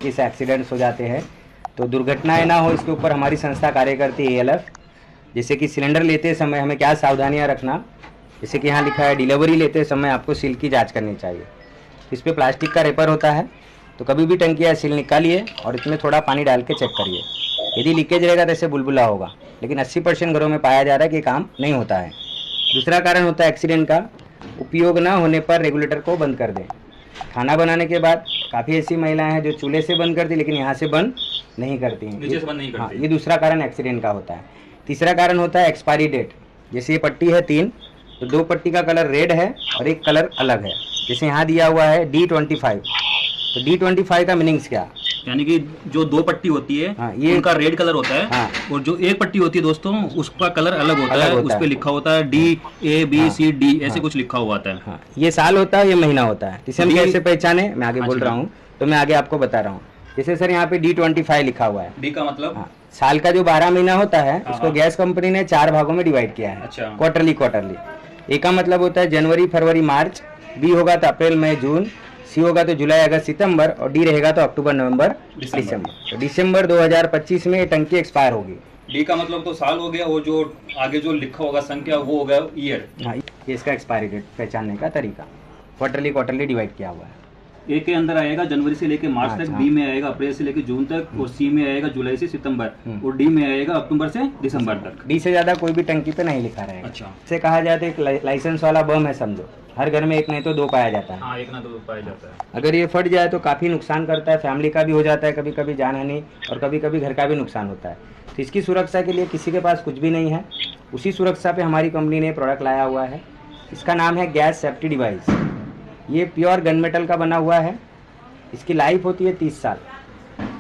टंकी से एक्सीडेंट्स हो जाते हैं। तो दुर्घटनाएं ना हो इसके ऊपर हमारी संस्था कार्य करती है ALF। जैसे कि सिलेंडर लेते समय हमें क्या सावधानियां रखना, जैसे कि यहाँ लिखा है डिलीवरी लेते समय आपको सील की जांच करनी चाहिए। इस पर प्लास्टिक का रेपर होता है, तो कभी भी टंकी या सील निकालिए और इसमें थोड़ा पानी डाल के चेक करिए। यदि लीकेज रहेगा तो ऐसे बुलबुला होगा, लेकिन 80% घरों में पाया जा रहा है कि काम नहीं होता है। दूसरा कारण होता है एक्सीडेंट का, उपयोग ना होने पर रेगुलेटर को बंद कर दें। खाना बनाने के बाद काफ़ी ऐसी महिलाएं हैं जो चूल्हे से बंद करती लेकिन यहाँ से बंद नहीं करती हैं, नीचे से बंद नहीं करती। हाँ, ये दूसरा कारण एक्सीडेंट का होता है। तीसरा कारण होता है एक्सपायरी डेट। जैसे ये पट्टी है 3, तो 2 पट्टी का कलर रेड है और एक कलर अलग है। जैसे यहाँ दिया हुआ है D25, तो D25 का मीनिंग्स क्या, यानी कि जो 2 पट्टी होती है हाँ, ये उनका रेड कलर होता है। हाँ, और जो एक पट्टी होती है दोस्तों उसका कलर अलग होता है, उस पे लिखा होता है D-A-B-C-D ऐसे कुछ लिखा हुआ आता है। हाँ, ये साल होता है, ये महीना होता है। इसे हम कैसे पहचाने, मैं आगे बोल रहा हूँ, तो मैं आगे आपको बता रहा हूँ। जैसे सर यहाँ पे D25 लिखा हुआ है, D का मतलब हाँ, साल का जो 12 महीना होता है उसको गैस कंपनी ने 4 भागों में डिवाइड किया है। अच्छा। क्वार्टरली। ए का मतलब होता है जनवरी फरवरी मार्च, बी होगा तो अप्रैल मई जून, सी होगा तो जुलाई अगस्त सितंबर, और डी रहेगा तो अक्टूबर नवंबर दिसंबर। तो दिसंबर 2025 में ये टंकी एक्सपायर होगी। डी का मतलब तो साल हो गया, वो जो आगे जो लिखा होगा संख्या वो हो गया ईयर। हाँ, ये इसका एक्सपायरी डेट पहचानने का तरीका। क्वार्टरली डिवाइड किया हुआ है। ए के अंदर आएगा जनवरी से लेकर मार्च तक, बी में आएगा अप्रैल से लेकर जून तक, और सी में आएगा जुलाई से सितंबर, और डी में आएगा अक्टूबर से दिसंबर तक। डी से ज्यादा कोई भी टंकी पे नहीं लिखा रहेगा। अच्छा। इसे कहा जाता है एक लाइसेंस वाला बम है, समझो। हर घर में एक नहीं तो 2 पाया जाता है। हाँ, एक ना 2 पाया जाता है। अगर ये फट जाए तो काफ़ी नुकसान करता है, फैमिली का भी हो जाता है, कभी कभी जानहानि, और कभी कभी घर का भी नुकसान होता है। तो इसकी सुरक्षा के लिए किसी के पास कुछ भी नहीं है, उसी सुरक्षा पे हमारी कंपनी ने प्रोडक्ट लाया हुआ है। इसका नाम है गैस सेफ्टी डिवाइस। ये प्योर गन मेटल का बना हुआ है। इसकी लाइफ होती है 30 साल।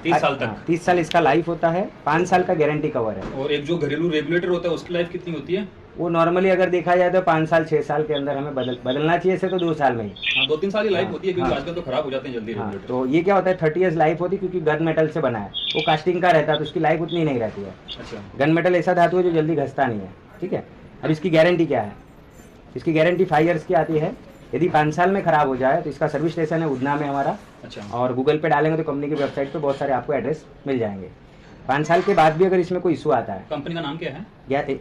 30 साल तक? 30 साल इसका लाइफ होता है। 5 साल का गारंटी कवर है। और एक जो घरेलू रेगुलेटर होता है उसकी लाइफ कितनी होती है? वो नॉर्मली अगर देखा जाए तो 5 साल 6 साल के अंदर हमें बदलना चाहिए, से तो 2 साल में ही। हाँ, 2-3 साल की लाइफ होती है, क्योंकि आजकल तो खराब हो जाते हैं जल्दी रेगुलेटर। तो ये क्या होता है 30 ईयर्स लाइफ होती है, क्योंकि गन मेटल से बना है, वो कास्टिंग का रहता है, तो उसकी लाइफ उतनी नहीं रहती है। अच्छा। गन मेटल ऐसा धातु है जो जल्दी घसता नहीं है, ठीक है। अब इसकी गारंटी क्या है, इसकी गारंटी 5 ईयर्स की आती है। यदि 5 साल में खराब हो जाए तो इसका सर्विस स्टेशन है उदना में हमारा। अच्छा। और गूगल पे डालेंगे तो कंपनी की वेबसाइट पे बहुत सारे आपको एड्रेस मिल जाएंगे। 5 साल के बाद भी अगर इसमें कोई इशू आता है, कंपनी का नाम क्या है?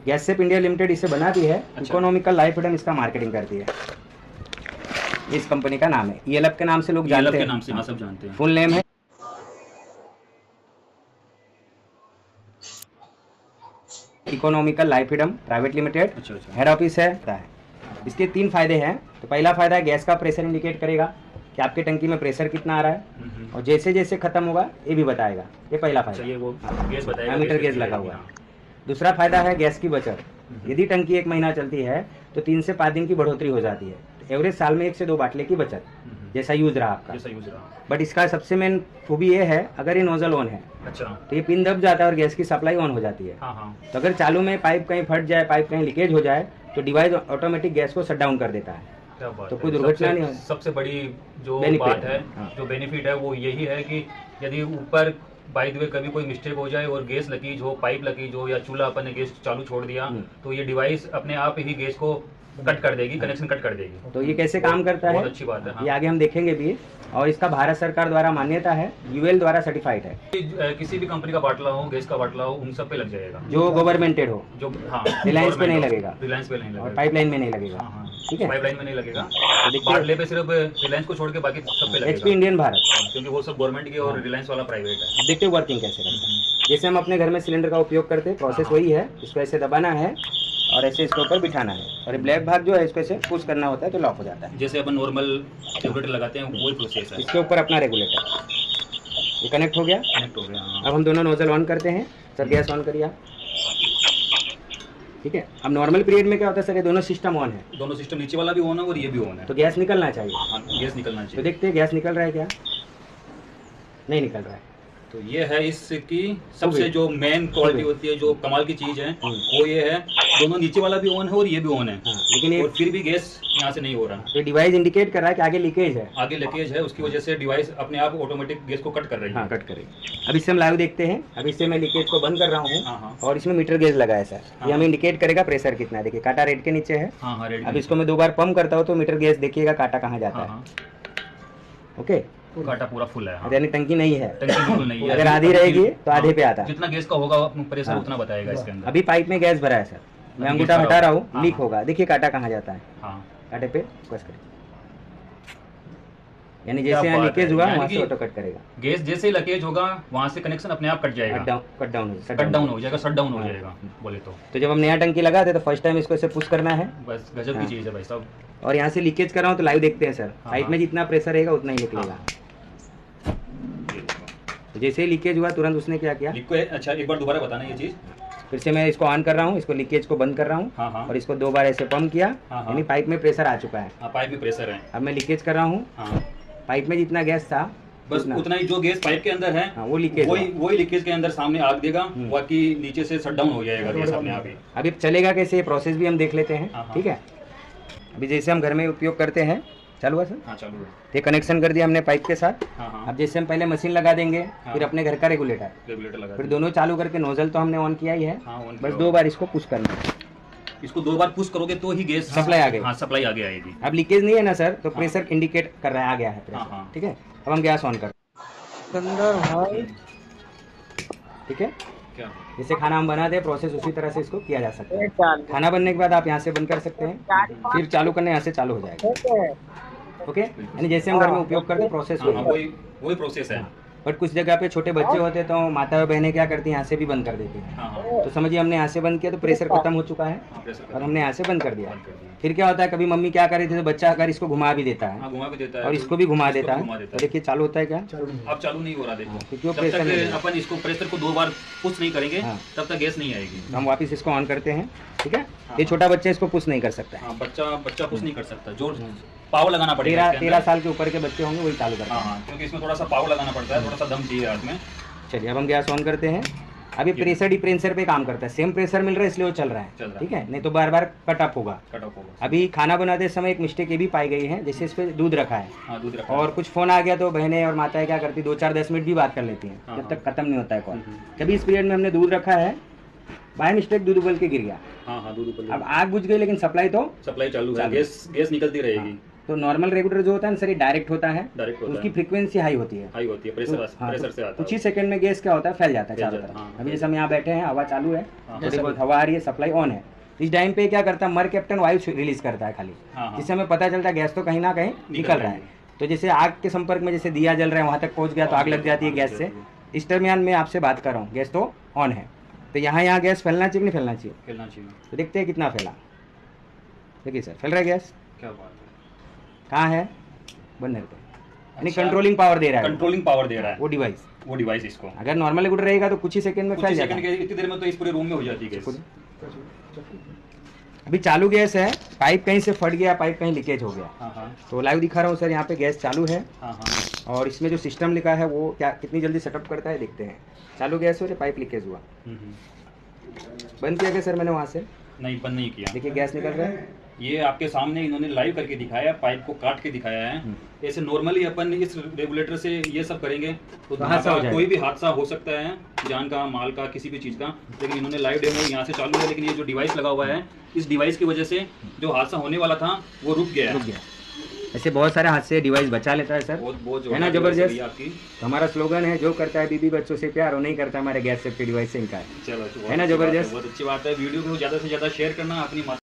गैसेप इंडिया लिमिटेड इसे बनाती है। अच्छा। इकोनॉमिकल लाइफ फ्रीडम इसका मार्केटिंग करती है। इस कंपनी का नाम है ELF के नाम से लोग जानते हैं। नाम से सब जानते हैं। फुल नेम है economical life freedom private limited. अच्छा। हेड ऑफिस है। इसके 3 फायदे हैं। तो पहला फायदा है गैस का प्रेशर इंडिकेट करेगा कि आपके टंकी में प्रेशर कितना आ रहा है, और जैसे जैसे खत्म होगा ये भी बताएगा। ये पहला फायदा। ये वो गैस बताएगा, मीटर गैस लगा हुआ है। दूसरा फायदा है गैस की बचत। यदि टंकी 1 महीना चलती है तो 3 से 5 दिन की बढ़ोतरी हो जाती है। एवरेज साल में 1 से 2 बाटले की बचत, जैसा यूज रहा आपका। बट इसका सबसे मेन खूबी ये है, अगर ये नोजल ऑन है अच्छा, तो ये पिन दब जाता है और गैस की सप्लाई ऑन हो जाती है। तो अगर चालू में पाइप कहीं फट जाए, पाइप कहीं लीकेज हो जाए, तो डिवाइस ऑटोमेटिक गैस को शट डाउन कर देता है, तो कोई दुर्घटना नहीं हो। सबसे बड़ी जो बात है, जो बेनिफिट है वो यही है कि यदि ऊपर बाय द वे कभी कोई मिस्टेक हो जाए और गैस लीकेज हो, पाइप लीकेज हो, या चूल्हा अपन ने गैस चालू छोड़ दिया, तो ये डिवाइस अपने आप ही गैस को कट कर देगी, कनेक्शन कट कर देगी। तो ये कैसे काम करता है, बहुत अच्छी बात है। हाँ। ये आगे हम देखेंगे भी। और इसका भारत सरकार द्वारा मान्यता है, UL द्वारा सर्टिफाइड है। किसी भी कंपनी का बाटला हो, गैस का बाटला हो, उन सब पे लग जाएगा, जो गवर्नमेंटेड हो। जो हाँ, रिलायंस पे नहीं लगेगा, रिलायंस पे नहीं लगेगा, और पाइपलाइन में नहीं लगेगा। ठीक है, पाइपलाइन में नहीं लगेगा। बाटले पे सिर्फ रिलायंस को छोड़ के बाकी सब पे लगेगा। HP इंडियन भारत, क्योंकि वो सब गवर्नमेंट की और रिलायंस वाला प्राइवेट है। देखते वर्किंग कैसे करता है। जैसे हम अपने घर में सिलेंडर का उपयोग करते हैं, प्रोसेस वही है। इसको ऐसे दबाना है और ऐसे इसके ऊपर बिठाना है, और ब्लैक भाग जो है इसको ऐसे पुश करना होता है तो लॉक हो जाता है। जैसे अपन नॉर्मल रेगुलेटर लगाते हैं वही प्रोसेस है। इसके ऊपर अपना रेगुलेटर, ये कनेक्ट हो गया। अब हम दोनों नोजल ऑन करते हैं। सर गैस ऑन करिए आप। ठीक है, अब नॉर्मल पीरियड में क्या होता है सर, ये दोनों सिस्टम ऑन है, दोनों सिस्टम नीचे वाला भी ऑन है और ये भी ऑन है, तो गैस निकलना चाहिए। हाँ, गैस निकलना चाहिए। तो देखते हैं गैस निकल रहा है क्या, नहीं निकल रहा है। तो ये है इसकी सबसे जो मेन क्वालिटी होती है, जो कमाल की चीज है, वो ये है, दोनों नीचे वाला भी ऑन है और ये भी ऑन है। लेकिन ये और फिर भी गैस यहाँ से नहीं हो रहा। तो डिवाइस इंडिकेट कर रहा है कि आगे लीकेज है, आगे लीकेज है, उसकी वजह से डिवाइस अपने आप ऑटोमेटिक गैस को कट कर रही है। हाँ, कट करेगी। अब इससे हम लाइव देखते हैं। अब इससे मैं लीकेज को बंद कर रहा हूँ, और इसमें मीटर गेज लगा है सर। ये हमें इंडिकेट करेगा प्रेशर कितना है। देखिए कांटा रेड के नीचे है। अब इसको मैं 2 बार पंप करता हूँ तो मीटर गेज देखिएगा कांटा कहाँ जाता है। ओके, काटा पूरा फुल है। हाँ। यानी टंकी नहीं है, टंकी बिल्कुल नहीं है। अगर आधी रहेगी तो आधे पे आता है। जितना गैस का होगा प्रेशर उतना बताएगा इसके अंदर। अभी पाइप में गैस भरा है सर, मैं अंगूठा हटा रहा हूँ, लीक होगा। देखिए कांटा कहाँ जाता है, कांटे पे बस करें, यानी जैसे यहाँ लीकेज हुआ वहाँ से ऑटो कट करेगा। गैस जैसे ही लीकेज होगा वहाँ से कनेक्शन अपने आप कट जाएगा, कट डाउन हो जाएगा, शट डाउन हो जाएगा बोले तो जब हम नया टंकी लगाते तो फर्स्ट टाइम इसको ऐसे पुश करना है, बस गजब की चीज़ है भाई साहब। और यहाँ से लीकेज कर रहा हूँ तो लाइव देखते हैं सर, पाइप में जितना प्रेशर रहेगा उतना ही निकलेगा। जैसे ही लीकेज हुआ तुरंत उसने क्या किया, अच्छा एक बार दोबारा बताना ये चीज़। फिर से मैं इसको ऑन कर रहा हूँ, इसको लीकेज को बंद कर रहा हूँ और इसको 2 बार ऐसे पंप किया, यानी पाइप में प्रेशर आ चुका है। पाइप में प्रेशर है। अब मैं लीकेज कर रहा हूँ, पाइप में जितना गैस था बस उतना ही जो गैस पाइप के अंदर है वो लीकेज, वही लीकेज के अंदर सामने आग देगा, बाकी नीचे से शट डाउन हो जाएगा गैस अपने आप ही। अभी चलेगा कैसे, प्रोसेस भी हम देख लेते हैं, ठीक है। अभी जैसे हम घर में उपयोग करते हैं, चालू है सर? हाँ चालू है। ये कनेक्शन कर दिया हमने पाइप के साथ। अब जैसे हम पहले मशीन लगा देंगे, फिर अपने घर का रेगुलेटर लगा, फिर दोनों चालू करके नोजल तो हमने ऑन किया ही है, बस 2 बार इसको पुश करना है। इसको 2 बार पुश करोगे तो ही गैस सप्लाई आ गई। हाँ सप्लाई आगे आएगी। अब लीकेज नहीं है ना सर, तो प्रेशर इंडिकेट कर रहा है, आ गया है प्रेशर, ठीक है। अब हम गैस ऑन कर, ठीक है। क्या जैसे खाना हम बनाते हैं प्रोसेस उसी तरह से इसको किया जा सकता है। खाना बनने के बाद आप यहाँ से बंद कर सकते हैं, फिर चालू करने यहाँ से चालू हो जाएगा, ओके। यानी जैसे हम घर में उपयोग करते हैं प्रोसेस वही प्रोसेस है। बट कुछ जगह पे छोटे बच्चे होते हैं तो माता और बहनें क्या करती हैं, यहाँ से भी बंद कर देती हैं। तो समझिए हमने यहाँ से बंद किया तो प्रेशर खत्म हो चुका है और हमने यहाँ से बंद कर दिया। फिर क्या होता है, कभी मम्मी क्या कर रही थी तो बच्चा अगर इसको घुमा भी देता है और इसको भी घुमा देता है, तो देखिए चालू होता है क्या, अब चालू नहीं हो रहा। देखो क्योंकि वो प्रेशर, अपन इसको प्रेशर को 2 बार पुश नहीं करेंगे तब तक गैस नहीं आएगी। हम वापस इसको ऑन करते हैं, ठीक है। ये छोटा बच्चा इसको पुश नहीं कर सकता है, बच्चा पुश नहीं कर सकता, जो पावर लगाना पड़ेगा। 13 साल के ऊपर के बच्चे होंगे वही चालू करते हैं, क्योंकि इसमें थोड़ा सा पावर लगाना पड़ता है, थोड़ा सा दम चाहिए हाथ में। चलिए अब हम गैस ऑन करते हैं। अभी प्रेशर डिफरेंसर पे काम करता है, सेम प्रेशर मिल रहा है इसलिए वो चल रहा है, ठीक है, नहीं तो बार बार कट ऑफ होगा। अभी खाना बनाते समय एक मिस्टेक ये भी पाई गई है, जैसे इस पे दूध रखा है और कुछ फोन आ गया तो बहनें और माताएं क्या करती है 2-4-10 मिनट भी बात कर लेती हैं जब तक खत्म नहीं होता है कॉल। कभी इस पीरियड में हमने दूध रखा है, बाय मिस्टेक दूध उबल के गिर गया, अब आग बुझ गई लेकिन सप्लाई चालू है, गैस निकलती रहेगी। तो नॉर्मल रेगुलेटर जो होता है ना सर, ये डायरेक्ट होता है, उसकी फ्रीक्वेंसी हाई होती है, प्रेशर से आता है। कुछ ही सेकंड में गैस क्या होता है, फैल जाता है चारों तरफ। अभी जैसे हम यहाँ बैठे हैं, हवा चालू है, थोड़ी बहुत हवा आ रही है, सप्लाई ऑन है, इस टाइम पे क्या करता है मर कैप्टन वायु रिलीज करता है खाली, जिससे हमें पता चलता है गैस तो कहीं ना कहीं निकल रहा है। तो जैसे आग के संपर्क में जैसे दिया जल रहा है वहाँ तक पहुँच गया तो आग लग जाती है गैस से। इस दरमियान मैं आपसे बात कर रहा हूँ, गैस तो ऑन है, तो यहाँ गैस फैलना चाहिए नहीं फैलना चाहिए? फैलना चाहिए। तो देखते हैं कितना फैला, देखिए सर फैल रहा है गैस, क्या बात है, कहाँ है, बंद पे, यानी कंट्रोलिंग पावर दे रहा है वो डिवाइस इसको। अगर नॉर्मल रेगुलेटर रहेगा तो कुछ ही सेकंड में फैल जाता है, इतनी देर में तो इस पूरे रूम में हो जाती है गैस। अभी चालू गैस है, पाइप कहीं से फट गया, पाइप कहीं लीकेज हो गया, तो लाइव दिखा रहा हूँ सर, यहाँ पे गैस चालू है और इसमें जो सिस्टम लिखा है वो क्या कितनी जल्दी सेटअप करता है देखते हैं। चालू गैस हो, पाइप लीकेज हुआ, बंद किया गया सर मैंने वहाँ से? नहीं, बंद नहीं किया। देखिए गैस निकल रहा है, ये आपके सामने इन्होंने लाइव करके दिखाया, पाइप को काट के दिखाया है। ऐसे नॉर्मली अपन इस रेगुलेटर से ये सब करेंगे तो कोई भी हादसा हो सकता है, जान का, माल का, किसी भी चीज़ का। लेकिन इन्होंने लाइव डेमो यहाँ से चालू है, लेकिन ये जो डिवाइस लगा हुआ है, इस डिवाइस की वजह से जो हादसा होने वाला था वो रुक गया। ऐसे बहुत सारे हादसे डिवाइस बचा लेता है सर, बहुत है ना जबरदस्त। आपकी हमारा स्लोगन है, जो करता है बीबी बच्चों से प्यार वो नहीं करता हमारे गैस सेफ्टी डिवाइस से इनकार, चलो है ना जबरदस्त। बहुत अच्छी बात है। वीडियो को ज़्यादा से ज़्यादा शेयर करना, अपनी